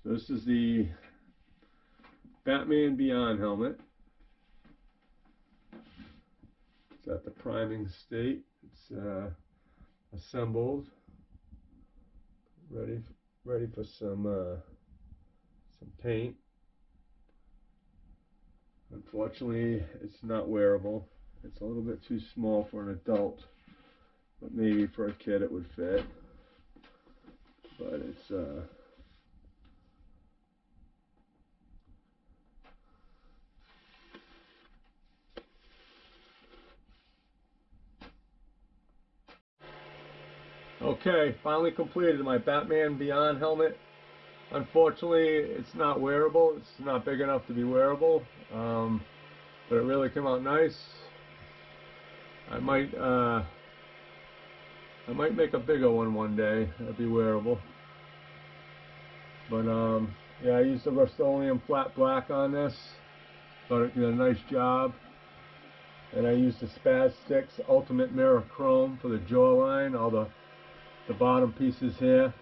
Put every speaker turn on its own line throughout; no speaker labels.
So this is the Batman Beyond helmet. It's at the priming state. It's assembled, ready for some paint. Unfortunately, it's not wearable. It's a little bit too small for an adult, but maybe for a kid it would fit. But it's okay, finally completed my Batman Beyond helmet. Unfortunately, it's not wearable. It's not big enough to be wearable, but it really came out nice. I might make a bigger one day. That'd be wearable. But yeah, I used the rust-oleum flat black on this. Thought it did a nice job. And I used the Spaz Stix Ultimate Mirror Chrome for the jawline, all the bottom pieces here.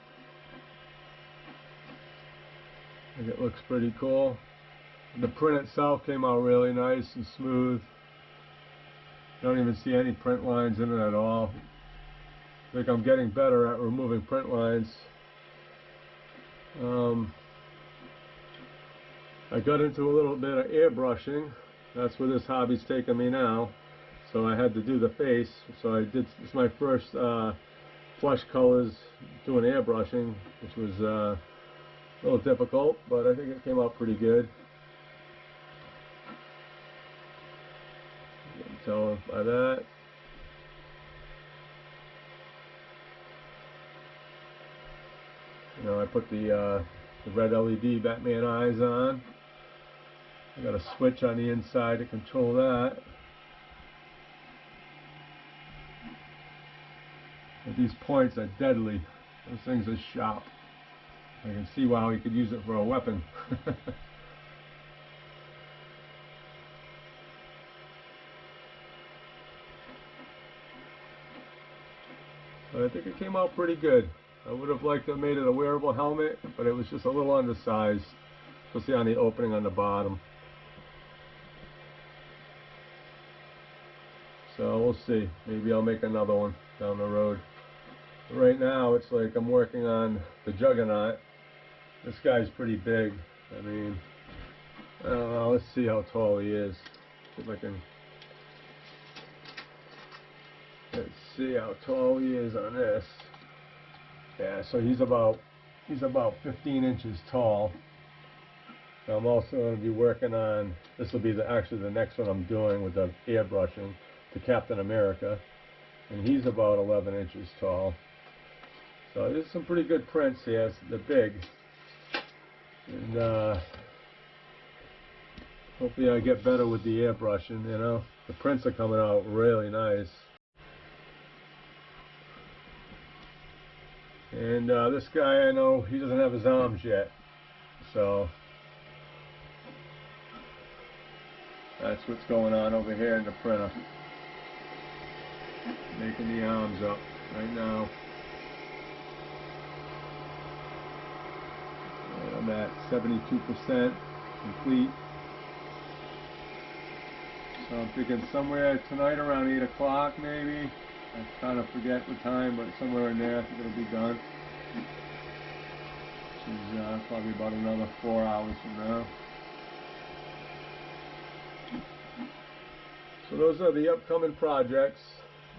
I think it looks pretty cool. The print itself came out really nice and smooth. Don't even see any print lines in it at all. I think I'm getting better at removing print lines. I got into a little bit of airbrushing. That's where this hobby's taking me now. So I had to do the face. So I did. It's my first flush colors doing airbrushing, which was a little difficult, but I think it came out pretty good. You can tell by that. You know, I put the red LED Batman eyes on. I got a switch on the inside to control that. But these points are deadly. Those things are sharp. I can see why you could use it for a weapon. But I think it came out pretty good. I would have liked to have made it a wearable helmet, but it was just a little undersized, especially on the opening on the bottom. So we'll see. Maybe I'll make another one down the road. But right now, it's like I'm working on the Juggernaut. This guy's pretty big. I mean, I don't know. Let's see how tall he is. See if I can. Let's see how tall he is on this. Yeah, so he's about 15 inches tall. Now I'm also going to be working on. This will be actually the next one I'm doing with the airbrushing, the Captain America, and he's about 11 inches tall. So there's some pretty good prints here. They're big, and hopefully I get better with the airbrushing. You know, the prints are coming out really nice. And this guy, I know he doesn't have his arms yet, so that's what's going on over here in the printer. Making the arms up right now. And I'm at 72% complete. So I'm thinking somewhere tonight around 8 o'clock maybe. I kind of forget the time, but somewhere in there I think it'll be done. Which is probably about another 4 hours from now. So those are the upcoming projects,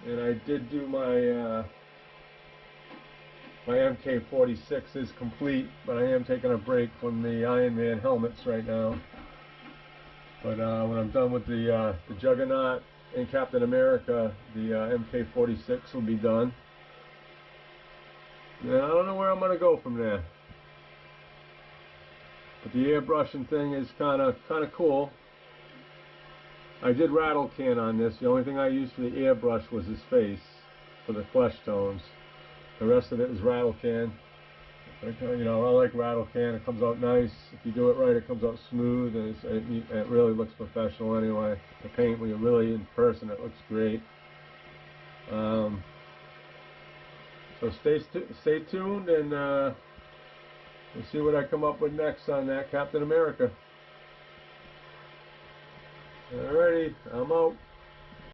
and I did do my my MK46 is complete, but I am taking a break from the Iron Man helmets right now. But when I'm done with the Juggernaut and Captain America, the MK46 will be done. And I don't know where I'm going to go from there. But the airbrushing thing is kind of cool. I did rattle can on this. The only thing I used for the airbrush was his face for the flesh tones. The rest of it was rattle can. You know, I like rattle can. It comes out nice. If you do it right, it comes out smooth, and it really looks professional anyway. The paint, when you're really in person, it looks great. So stay tuned, and We'll see what I come up with next on that Captain America. Alrighty, I'm out.